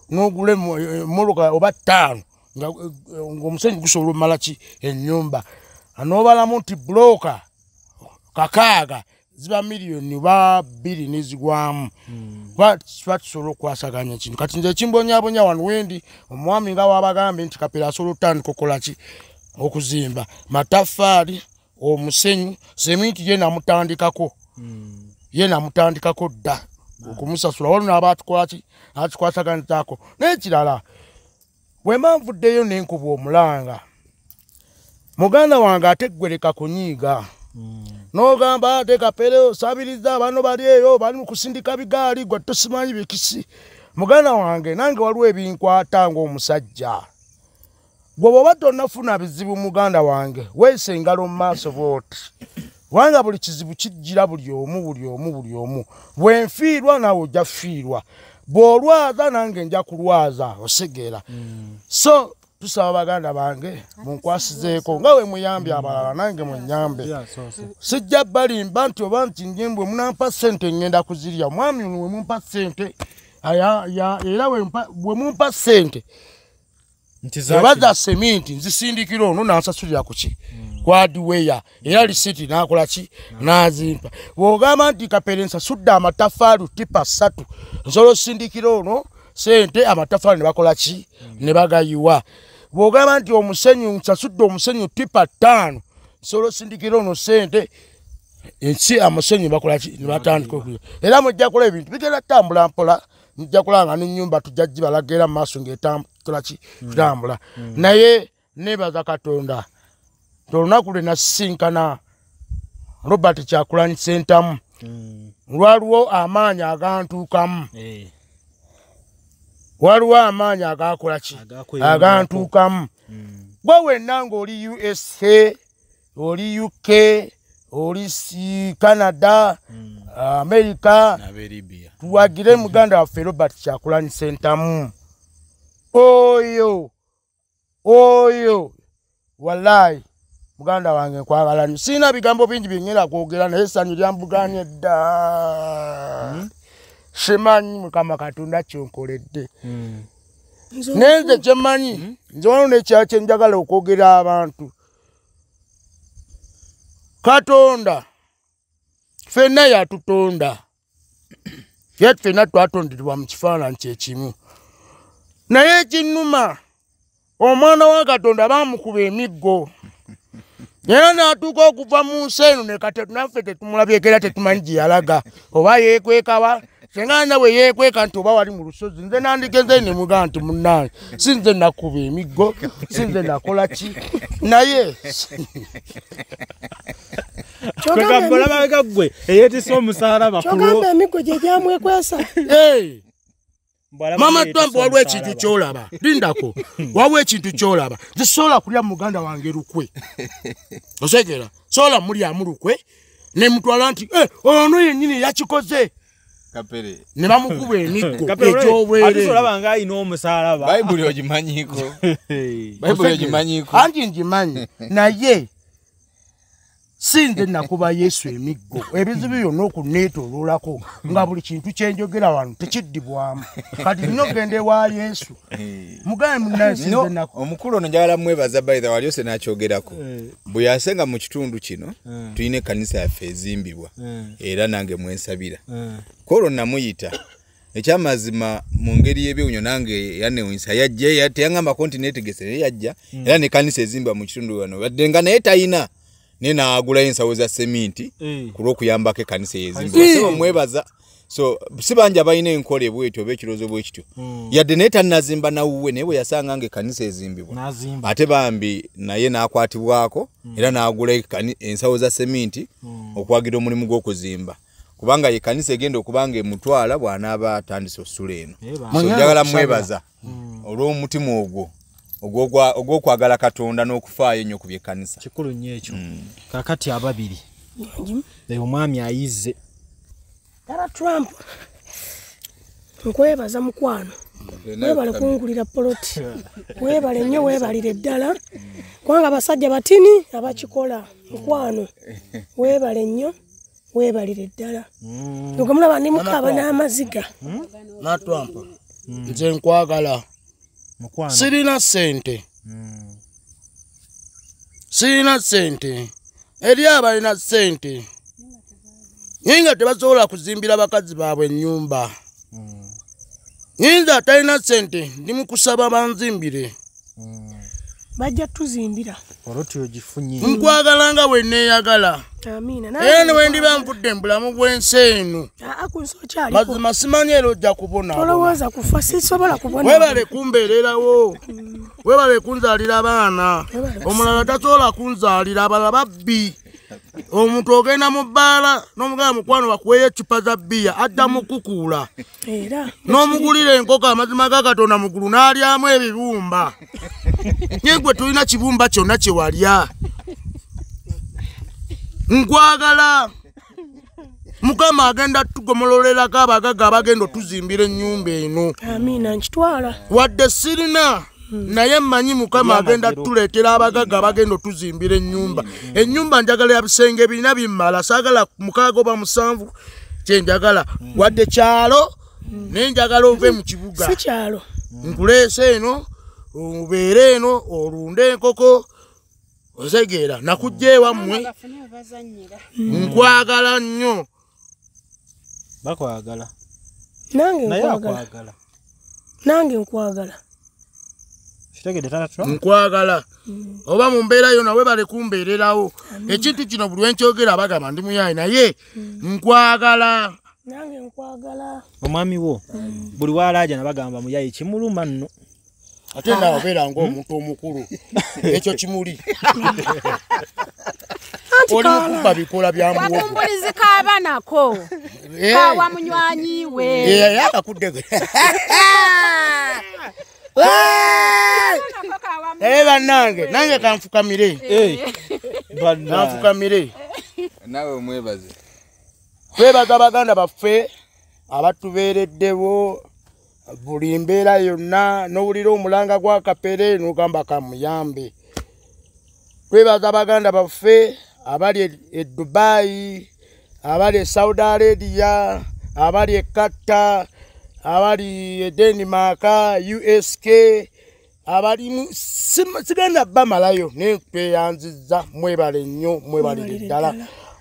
n'ogule muluka oba 5 ng'omusenyu gusobola omala ki ennyumba anobalamu nti buloka 6 ziba miliyoni 2 n'ezigwamu tusobola okwasaganya ekintu kati nze ekimbonyabonya wano wendi omwami nga wabagambe nti kapere asobola otandika okola ki okuzimba mataffaali omusenyu seminti ye namutandikako dda okumusasula waluna aba atukola ki atukwasaganyizako n'ekirala bwe mba nvuddeyo n'enkuba omulanga muganda wange ate ggwereka kunyiiga n'ogamba ate kapere osabiriza bano bali eyo bali mu kusindika bigaali gwe tosimanyi bikisi muganda wange nange waliwo ebinkwata ng'omusajja gwe bw'oba tonnafuna bizibu muganda wange weesa engalo mu maaso booti kubanga buli kizibu kijjira buli omu bwenfiirwa naawe ojja fiirwa bw'olwaza nange nja kulwaza osegeera so tusaba baganda bange munkwasizeeko nga we muyambye abalala nange munyambe sijja balimba nti oba nti njembwe munampa sente ngenda kuzirya mwami we mumpa sente era we mumpa sente ebaza seminti nzisindikira ono nansasulira kuki Hardware era lisiti nakola ki nazimpa bwogamba nti Kaperensa sudda amatafaalu tipa 3 nsolo sindikira ono sente amatafaalu ne bakola ki ne bagayiwa bwogamba nti omusenyu nsasudde omusenyu tipa 5 nsolo sindikira ono sente ensi amusenyu bakola ki ne batandika era mujja kola ebintu bigenda tambula mpola mujja kulanga n'ennyumba tujjajji balagera mu maaso ng'etambula ki tutambula naye nebaza Katonda olunaku lwe nasinkana Robert Kyagulanyi Ssentamu waliwo amaanyi agantuukamu waliwo amaanyi agakola ki agantuukamu gwe wenna ng'oli USA oli UK oli Canada America tuwagire muganda waffe Robert Kyagulanyi Ssentamu oyo wallahi muganda wange nkwagala nnyo sina bigambo bingi byengera kwogera naye essanyu lyambuganye dda simanyi Mukama Katonda kyonkoledde nenze kyemanyi nze wano nekyalo kyenjagala okwogera abantu Katonda ffenna yatutonda ye ffenna twatonderwa mu kifaananyi kyekimu naye ekinnuma omwana wa Katonda bamukuba emiggo era n'atuuka okuva mu nsi eno ne kati naffe tetumulabyeko era tetumanyi gye yalaga oba yeekwekawa senga nawe yeekweka nti oba wali mu lusozi nze nandigenze ne mugamba nti munnange si nze nakuba emiggo si nze nakola ki naye kyogamba gwe eyetisa omusaala bakulu kyogamba emiggo gye gyamwekwesa Mama Trump waliwo ekintu kyolaba lindako waliwo ekintu kyolaba nze sola kulya muganda wange lukwe osekera sola mulyamu lukwe ne mutwala nti ono yennyini yakikoze Kapere ne bamukuba emiggo egy'obwere olaba nga ayina omusaalaba Bayibuli ogimanyiko Bayibuli ogimanyiko anti ngimanyi naye sinze nakuba Yesu emiggo ebizibu byonna okuneetooloolako nga buli kintu kyenjogera wano tekiddibwamu kati nina ogende wa Yesu mugambe munnaye sinze naku omukulu ono njagala mwebaza by the way waliose n'akyogerako bwe yasenga mu kitundu kino tulina ekkanisa yaffe ezimbibwa era nange mwensabira kolo namuyita ekyamazima mu ngeri y'ebyewunyo nange yanewunsa yajja teyangamba kontineetegese yajja era n'ekkanisa ezimba mu kitundu wano wadde nga naye tayina nena agula ensawo za seminti kulw'okuyambako ekkanisa yezimbibwa so mwebaza so sibanja balina enkola ebwetyo oba ekirozo bwekityo yadde naye tannazimba nawuwe naye bwe yasanga nga ekkanisa ezimbibwa ate bambi naye n'akwatibwako era n'agula ensawo za seminti okwagira omulimu gw'okuzimba kubanga ekkanisa egenda okubanga emutwala bw'anaaba atandise ossula eno so njagala mwebaza olw'omutima ogwo ogw'okwagala Katonda n'okufaayo ennyo ku by'ekkanisa kikulu nnyo ekyo kakati ababiri omwami ayizze Dara Trump nkwebaza mukwano webale kungulira poloti webale nnyo webalire ddala kubanga abasajja batini abakikola mukwano webale nnyo webalire ddala ngamulaba ndi mukaba n'amaziga na Trump nze nkwagala sirina sente eri abalina sente nyinga tebasobola kuzimbira bakazi baabwe ennyumba nyinza atalina sente ndi mukusaba banzimbire bajja tuzimbira oloti ogifunye nkwagala nga bwe neeyagala era ne bwe ndiba nvudde mu bulamu bw'ensi eno mazima simanyi era ojja kubona tolowooza kufa sisobola kubona webale kumbeererawo webale kunzaalira abaana omulala tasobola kunzaalira abalala babbi omuntu ogenda mu bbaala n'omugala mukwano bakuweyo eccupa za bbiya adda mu kukuula n'omugulira enkoko amazima ga Katonda mugulu n'alyamu ebibumba nye gwe tulina kibumba kyonna kye walya nkwagala Mukama agenda tugomololerako abagaga abagenda otuzimbira ennyumba eno amiina nkitwala wadde sirina naye mmanyi Mukama agenda tuleetera abagaga abagenda otuzimbira ennyumba njagala ya bisenge birina bimmala saagala 6 oba 7 kyenjagala wadde kyalo naye njagala ove mu kibuga si kyalo nkuleese eno obeere eno olunde enkoko Osegeera nakujje wammwe nkwagala nnyo bakwagala nange nkwagala kitegede tata nkwagala oba mu mbeera yonna webale kumbeererawo ekintu kino buli wenkyogera bagamba ndi muyayi naye nkwagala nange nkwagala omwami wo buli walaja nabagamba muyayi kimuluma nno ate naawe obeera ng'omuntu omukulu ekyo kimuli oli mukuba bikola bya muwogo wakumbulizi kaabanako kawa munywanyi we akakuddege nange kanfukamire nawe omwebaze twebaza baganda baffe abatubeereddewo buli mbeera yonna n'owulira omulanga gwa kapere n'ogamba kamuyambe. Twebaza baganda baffe abali e Dubai, abali e Saudi Arabia, abali e Qatar, abali e Denmark, USK, abali sigenda bamalayo netweyanziza mwebale nnyo mwebale ddala.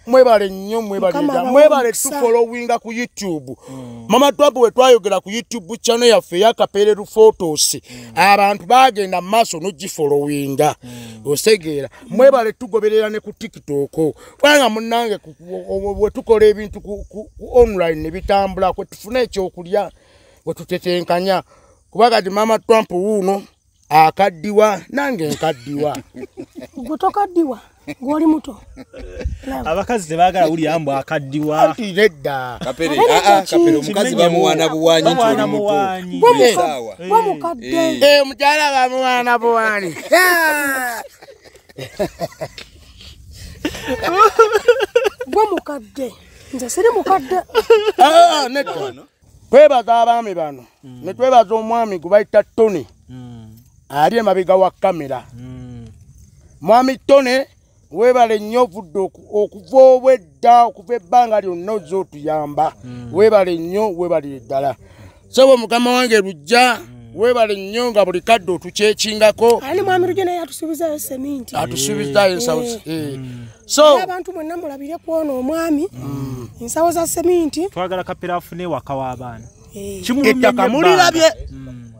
Mwebale nnyo mwebale tufollowinga ku YouTube. Mama Trump we twayogera ku YouTube channel yaffe ya Kapere Photos. Abantu bagenda maso no gifollowinga. Osegeera. Mwebale tugoberera ne ku TikTok. Kwanga munange we tukola ebintu ku online ne bitambula kwe tufune ekyokulya we tutetenkanya. Kubaga di Mama Trump wuno akaddiwa nange nkaddiwa. Gutokaddiwa. Goli muto. Abakazi tebagala uli ambo akaddiwa. Anti nedda. Kapere kapere omukazi bamuwana buwanyi ntuli muto. Sawa. Bamukadde. Mujala bamuwana buwani. Bamukadde. Nze siri mukadde. Nedda. Twebaza abaami bano. Ne twebaza omwami gubayita Tony. Ali emabiga wa kamera. Mwami Tony webale nnyo vudde okuva obwedda okuva ebbanga lyonna ozze otuyamba. Webale nnyo webale ddala. Sobo mukama wange lujja webale nnyo nga buli kadde otukyekingako. Ali mwami Lujja naye atusuubizayo seminti. Atusuubizayo ensawo. So abantu mwenna mulabire kwona omwami ensawo za seminti. Twagala Kapere afune waka w'abaana. Ettaka mulirabye.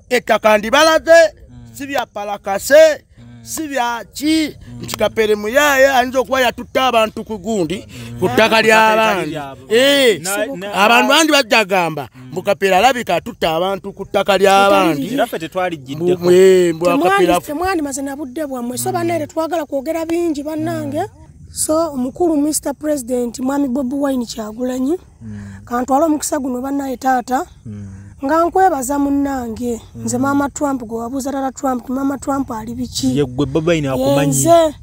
Ettaka ndibalaze sibya palakase. Sibya ki nti Kapere muyaye ayinza okuba yatutta abantu ku gundi ku ttaka ly'abandi. Abantu bandi bajja gamba mbu Kapere alabika atutta abantu ku ttaka ly'abandi. Era ffe tetwaligiddeko. Temwandi maze na budde bwammwe so bannaere twagala kwogera bingi bannange. So omukulu Mr. President mwami Bobi Wine Kyagulanyi kantwala omukisa guno bannaye taata. Nga nkwebaza munnange nze Mama Trump gwe wabuuza Tata Trump Mama Trump ali biki yegwe Bobi Wine akumanyi nze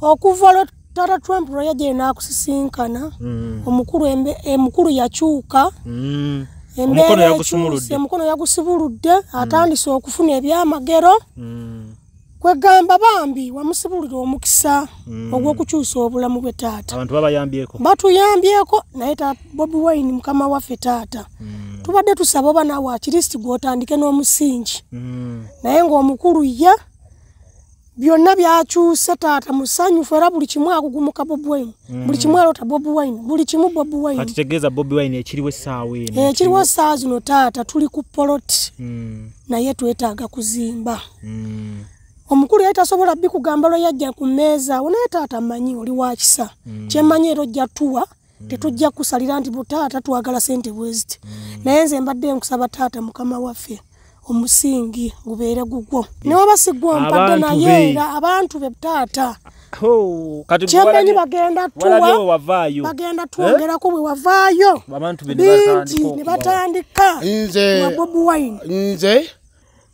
okuva Tata Trump lwe yaje n'akusisinkana omukulu yakyuka omukono yagusibuludde atandise okufuna ebyamagero kwegamba bambi wamusibulira omukisa ogw'okukyusa obulamu bwe taata. Abantu babayambyeko batuyambyeko naye Bobi Wine mukama waffe taata tubadde tusaba oba naawe akiristi gw'otandike n'omusingi naye ng'omukulu ye byonna byakyuse taata musanyufu era buli kimu akugumuka Bobi Wine buli kimu alota Bobi Wine buli kimu Bobi Wine. Atitegeeza Bobi Wine ekiriwo essaawa eno ekiriwo essaawa zino taata tuli ku poloti naye twetaaga kuzimba. Omukulu yali tasobola bikugamba lwe yajja ku mmeeza awo naye taata mmanyi oli wa kisa kyemmanyi era ojja tuwa tetujja kusalira nti butaata twagala ssente bweziti naye nze mbadde nkusaba taata mukama waffe omusingi gubeere gugwo newaba sigwa ompadde naye era abantu be taata kyemmanyi bagenda tuwa bagenda twongerako bwe wavaayo bingi ne batandika wa Bobi Wine. Nze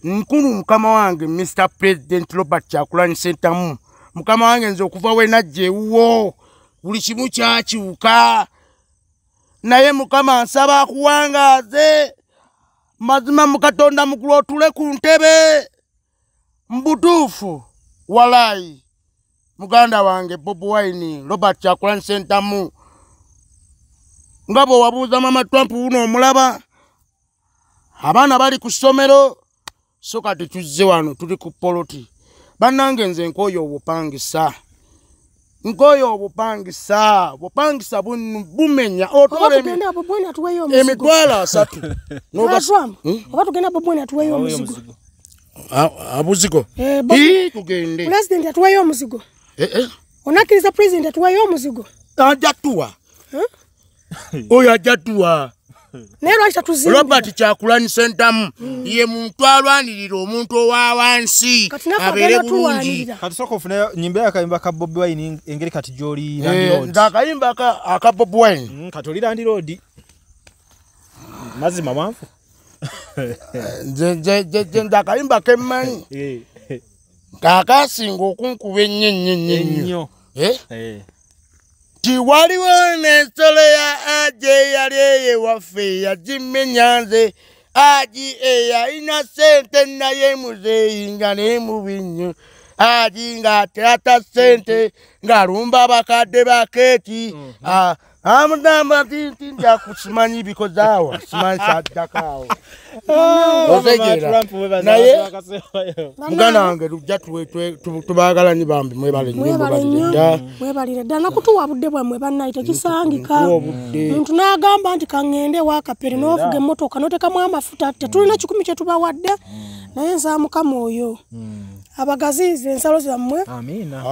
nkulu mukama wange Mr. President Robert Kyagulanyi Ssentamu mukama wange nze okuva we najja ewuwo buli kimu kyakyuka naye mukama nsaba akuwangaaze mazima mu Katonda mukulu otule ku ntebe mbutuufu walayi muganda wange Bobi Wine Robert Kyagulanyi Ssentamu nga bwe wabuuza Mama Trump wuno omulaba abaana bali ku ssomero so kati tuzze wano tuli ku poloti bannange nze nkooyo obupangisa Ngoyo obupangisa bumenya otole emitwalo 3 oba tugenda bobwene atuweyo omuzigo abuzigo tugende president atuweyo omuzigo onakiriza president atuweyo omuzigo ajatuwa oyo ajatuwa Nero acha tuzimbi Robert Kyagulanyi Ssentamu ye muntu alwanirira omuntu owawansi abere bulungi kati soko ofune nyimbe akayimba ka Bobi Wine engeri kati joli Land Road ndakayimba aka Bobi Wine kati oli Land Road mazima mwanfu je ndakayimba kemanyi kakasinga okunkuba ennyo Tiwaliwo n'ensolo ya aje yali ewaffe yagimenyanze aji eyalina ssente naye muzeeyi nga n'emubi nnyo aji ng'aterata ssente ng'alumba abakadde bakeeti amugamba nti nja kusimanyi bikozaawo simanyi saddakaawo otegeera naye muganda wange lujja tubaagala nyo bambi mwebalire ddala nakutuwa budde bwammwe bannayi tekisangika muntu n'agamba nti kaŋŋende wakapere n'ovuga emmotoka n'otekamu amafuta tetulina 10 kye tubawadde naye nsaamukamu oyo abagaziize ensalo zammwe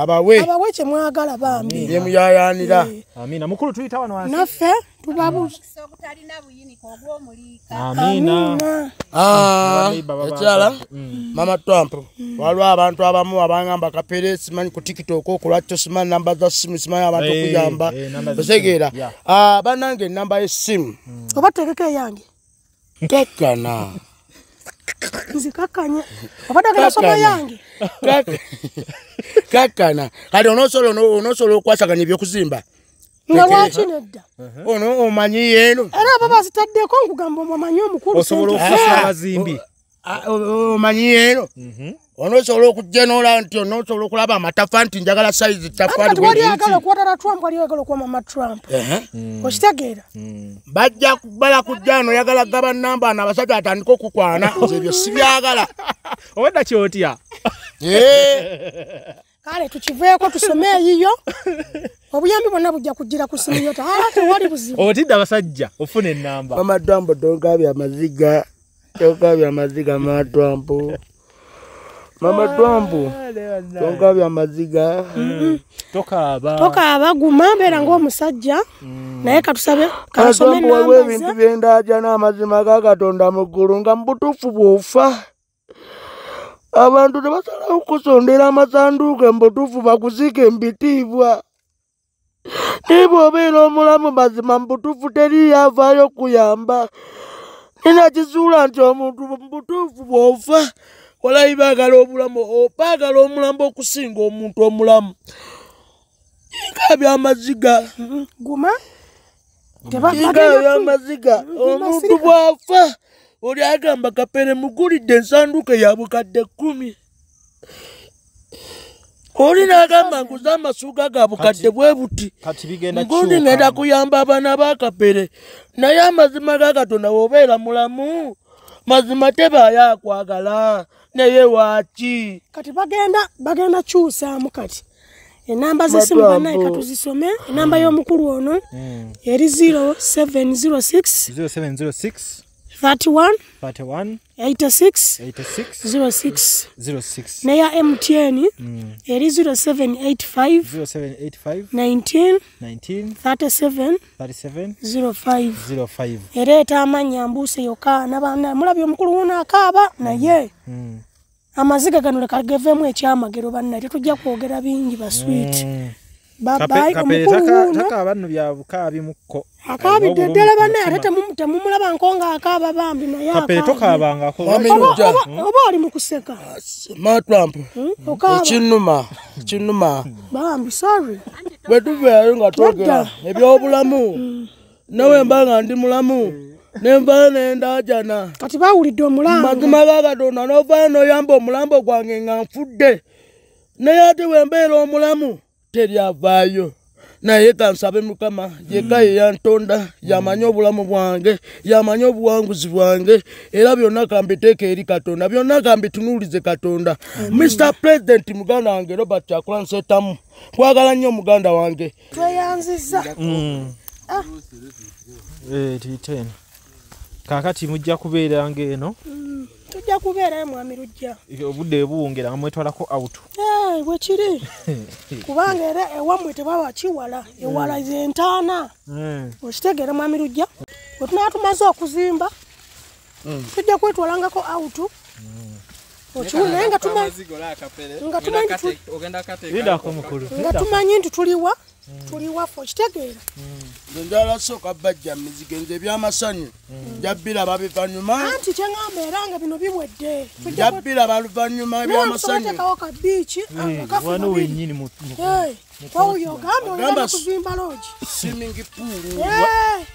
abawe kye mwagala bambi byemuyayaanira amina mukulu tuyita wano wansi naffe tubabuuza obutalina buyiniko obw'omuliika amina ekyala mama Trump waliwo abantu abamu abangamba kapere simanyi ku TikTok okulwakyo simanyi namba za simu simanyi abantu okuyamba otegeera bannange enamba y'essimu oba tegeka eyange kakkana nzikakanye obadagala soma yange kakkana kati onosobola okwasaganya ebyokuzimba nga lwaki nedda ono omanyi yeeno era abo bazitaddeko nkugamba omanyi omukulu osobola okusasula abazimbi omanyi yeeno onosobola okujja n'olaba nti onosobola okulaba amatafa nti njagala sayizi tafaali wali agala okwatala Trump wali agala okuwa mama Trump okitegeera bajja bala kujja noyagala gaba namba na abasajja atandika okukwana ebyo sibyagala obadda kyotya kale tukiveeko tusome eyiyo obuyambi bwonna bujja kujjira ku simu yo tewali buzibu otidde abasajja ofuna ennamba mama Trump tonkabya amaziga mama Trump Mama Trump tonkabya amaziga tokaaba guma beera ng'omusajja naye katusabe kasome namba ebintu byendaaja n'amazima ga Katonda mu ggulu nga mbutuufu bw'ofa abantu tebasalawo kusondera amasanduuke mbutuufu bakuziike mbitiibwa naye bw'obeera omulamu mazima mbutuufu teri yavaayo kuyamba ninakizuula nti omuntu mbutuufu bw'ofa walayi baagala obulamu opaagala omulambo okusinga omuntu omulamu byamaziga guma byamaziga omuntu bwafa oli agamba kapere mugulidde ensanduuke ya bukadde 10 oli n'agamba nguza amasuuga ga bukadde bwe buti ngundi ngenda kuyamba abaana ba kapere naye amazima ga Katonda wobeera mulamu mazima tebaayo akwagala naye waaki kati bagenda kyusaamu kati enamba z'essimu bannaye katuzisome enamba y'omukulu ono eri 0706 31 86 06 neya MTN eri 0785 19 37 05 ereeta amanya mbuuse yokka n'abaana mulabye omukulu wuno akaaba naye amaziga gano leka geveemu ekyamagero bannaye tetujja kwogera bingi baswiti takaaba nno byabukaabimuko akaabidde ddala bannaye ate temumulaba nkonga akaaba bambi naye tokaabangako oba oli mu kuseka ma Trump ekinnuma bambi sorry bwe tuveeyo nga twogera ebyobulamu nawe mba nga ndi mulamu nemba nendaajana kati bawulidde omulambo mazima ga Katonda n'ovaayo n'oyamba omulambo gwange nga nfudde naye ate bwe mbeera omulamu teryavaayo naye kansabe Mukama yekka ye yantonda yamanya obulamu bwange yamanya obuwanguzi bwange era byonna kambiteeka eri Katonda byonna kambitunuulize Katonda. Mr. President muganda wange Robert Kyagulanyi Ssentamu kwagala nnyo muganda wange tweyanziza titena kakati mujja kubeera ngeno tujja kubeera mwami Lujja obudde buwongera mwetwalako out bwe kiri kubanga era ewamwe tebaba kiwala ewala zentaana okitegeera mwami Lujja bwe tunaba tumaze okuzimba tujja kwetwalangako out okiwulire nga tumanyi nti tuliwa ffe okitegeera njala sooka bajja mizigo nze ebyamasanyu njabbira babivanyuma anti kyeŋŋamba era nga bino biwedde njabbira baluvanyuma ebyamasanyu tekawo ka biiki wano wenyini wawuyo ogambe olina kuzimba loogi swimming pool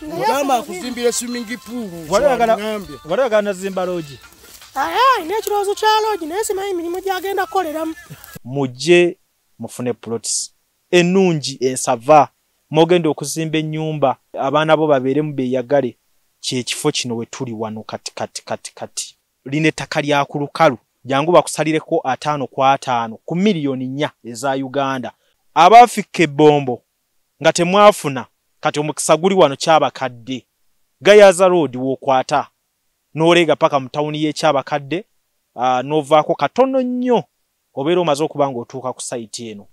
mugamba akuzimbira swimming pool walagala nazimba loogi n'ekirowoozo kya loogi naye simanyi emirimu gyagenda kukoleramu mujje mufune plots ennungi ensava mogenda okuzimba ennyumba abaana bo babeeremu beeyagale kyekifo kino we tuli wano kati lino ettaka lya ku lukalu jangu bakusalireko 5 kwa 5 ku miliyoni 4 eza Uganda abafika ebbombo nga temwafuna kati omukisa guli wano kyabakadde Gayaza Road wookwata n'olega paka mu tawuni y'ekyabakadde novaako katono nnyo obeera omaze okuba ng'otuuka ku site eno